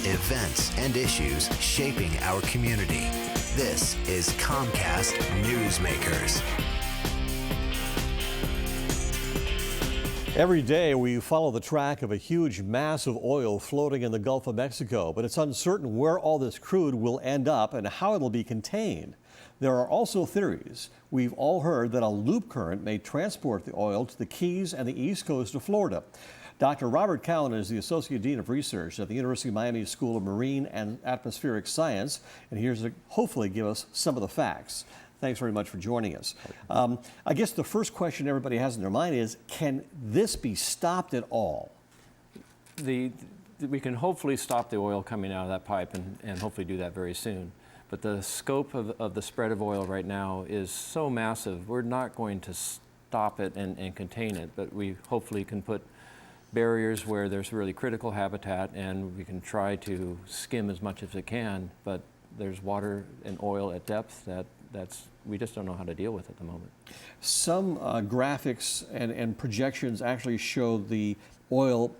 events, and issues shaping our community. This is Comcast Newsmakers. Every day we follow the track of a huge mass of oil floating in the Gulf of Mexico, but it's uncertain where all this crude will end up and how it'll be contained. There are also theories. We've all heard that a loop current may transport the oil to the Keys and the east coast of Florida. Dr. Robert Cowen is the Associate Dean of Research at the University of Miami School of Marine and Atmospheric Science, and here's to hopefully give us some of the facts. Thanks very much for joining us. I guess the first question everybody has in their mind is, can this be stopped at all? We can hopefully stop the oil coming out of that pipe and hopefully do that very soon. But the scope of the spread of oil right now is so massive, we're not going to stop it and contain it, but we hopefully can put barriers where there's really critical habitat, and we can try to skim as much as it can, but there's water and oil at depth we just don't know how to deal with at the moment. Some graphics and projections actually show the oil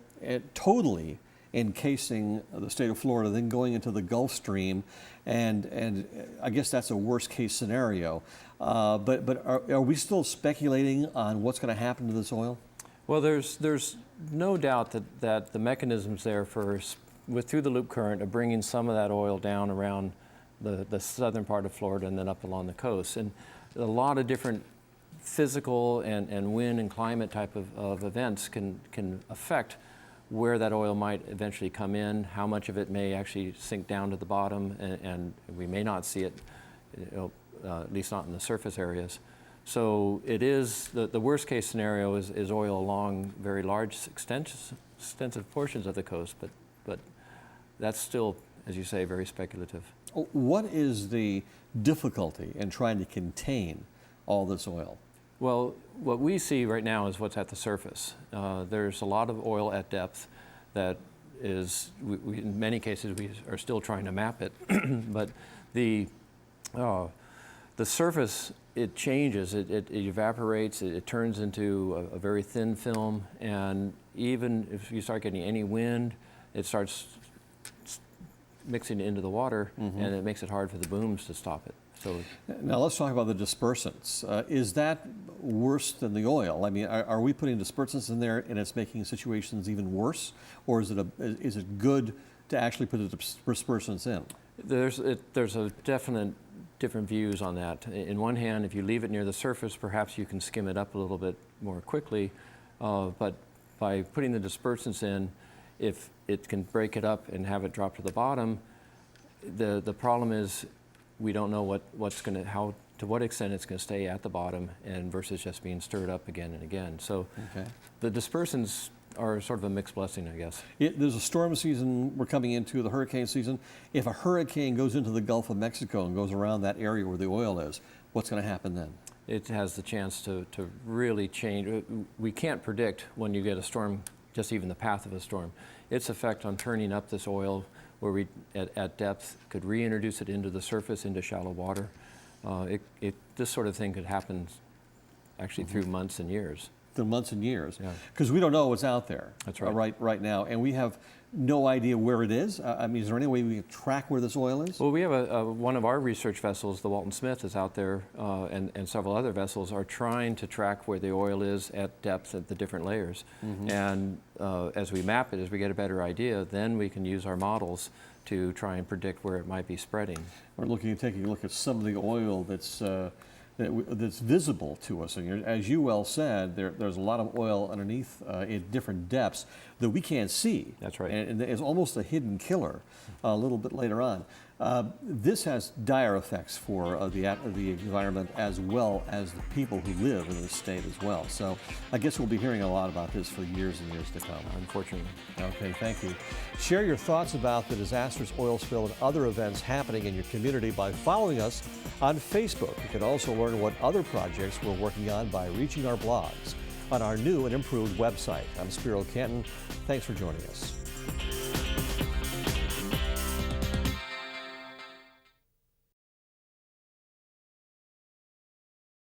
totally encasing the state of Florida, then going into the Gulf Stream, and I guess that's a worst case scenario. But are we still speculating on what's going to happen to this oil? Well, there's no doubt that the mechanisms there through the loop current are bringing some of that oil down around the southern part of Florida and then up along the coast. And a lot of different physical and wind and climate type of events can affect where that oil might eventually come in, how much of it may actually sink down to the bottom, and we may not see it, at least not in the surface areas. So it is, the worst case scenario is oil along very large extensive portions of the coast, but that's still, as you say, very speculative. What is the difficulty in trying to contain all this oil? Well, what we see right now is what's at the surface. There's a lot of oil at depth that is, in many cases, we are still trying to map it, but the surface, it changes, it evaporates, it turns into a very thin film, and even if you start getting any wind, it starts mixing into the water, and it makes it hard for the booms to stop it. So now let's talk about the dispersants. Is that worse than the oil? I mean, are we putting dispersants in there and it's making situations even worse, or is it good to actually put the dispersants in? There's a definite different views on that. In one hand, if you leave it near the surface, perhaps you can skim it up a little bit more quickly, but by putting the dispersants in, if it can break it up and have it drop to the bottom, the problem is we don't know to what extent it's going to stay at the bottom and versus just being stirred up again and again. So the dispersants are sort of a mixed blessing, I guess. There's a storm season we're coming into, the hurricane season. If a hurricane goes into the Gulf of Mexico and goes around that area where the oil is, what's going to happen then? It has the chance to really change. We can't predict when you get a storm, just even the path of a storm. Its effect on turning up this oil where we, at depth, could reintroduce it into the surface, into shallow water. This sort of thing could happen actually through months and years. Through months and years, because we don't know what's out there. That's right. Right now, and we have no idea where it is. I mean, is there any way we can track where this oil is? Well, we have one of our research vessels, the Walton Smith, is out there, and several other vessels are trying to track where the oil is at depth at the different layers. And as we map it, as we get a better idea, then we can use our models to try and predict where it might be spreading. We're taking a look at some of the oil that's visible to us. And as you well said, there's a lot of oil underneath at different depths that we can't see. That's right. And it's almost a hidden killer a little bit later on. This has dire effects for the environment as well as the people who live in the state as well. So I guess we'll be hearing a lot about this for years and years to come. Unfortunately. Okay, thank you. Share your thoughts about the disastrous oil spill and other events happening in your community by following us on Facebook. You can also learn what other projects we're working on by reaching our blogs on our new and improved website. I'm Spiro Canton. Thanks for joining us.